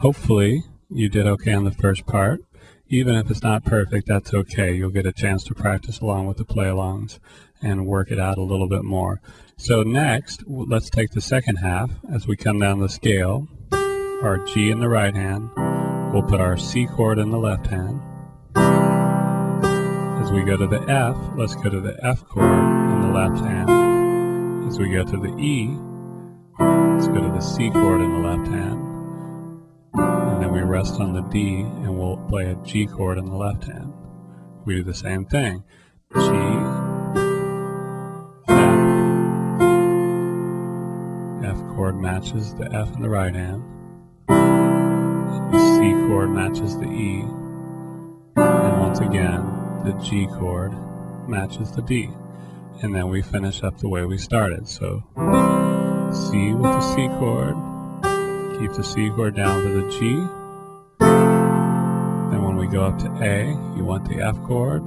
Hopefully you did okay on the first part. Even if it's not perfect, that's okay. You'll get a chance to practice along with the play-alongs and work it out a little bit more. So next, let's take the second half. As we come down the scale, our G in the right hand, we'll put our C chord in the left hand. As we go to the F, let's go to the F chord in the left hand. As we go to the E, let's go to the C chord in the left hand. And then we rest on the D and we'll play a G chord in the left hand. We do the same thing. G, F chord matches the F in the right hand. The C chord matches the E. And once again, the G chord matches the D. And then we finish up the way we started. So C with the C chord, keep the C chord down to the G. Then when we go up to A, you want the F chord.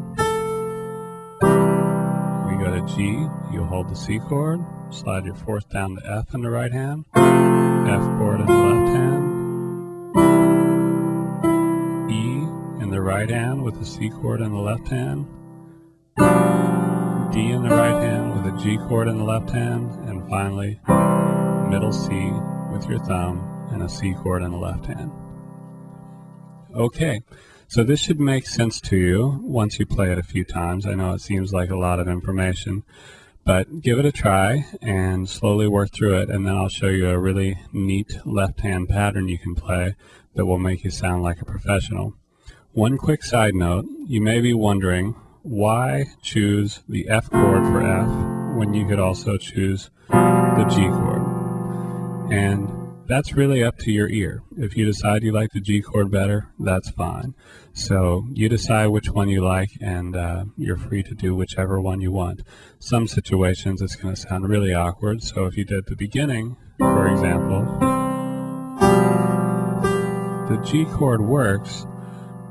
We go to G, you hold the C chord, slide your fourth down to F in the right hand, F chord in the left hand, E in the right hand with the C chord in the left hand, D in the right hand with a G chord in the left hand, and finally middle C with your thumb and a C chord in the left hand. Okay, so this should make sense to you once you play it a few times. I know it seems like a lot of information, but give it a try and slowly work through it, and then I'll show you a really neat left hand pattern you can play that will make you sound like a professional. One quick side note, you may be wondering why choose the F chord for F when you could also choose the G chord. And that's really up to your ear. If you decide you like the G chord better, that's fine. So you decide which one you like, and you're free to do whichever one you want. Some situations it's going to sound really awkward, so if you did the beginning, for example, the G chord works,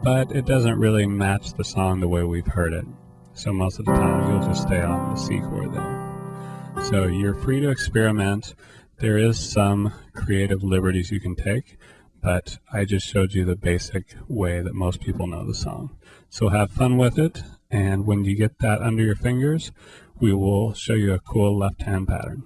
but it doesn't really match the song the way we've heard it. So most of the time you'll just stay on the C chord there. So you're free to experiment. There is some creative liberties you can take, but I just showed you the basic way that most people know the song. So have fun with it, and when you get that under your fingers, we will show you a cool left hand pattern.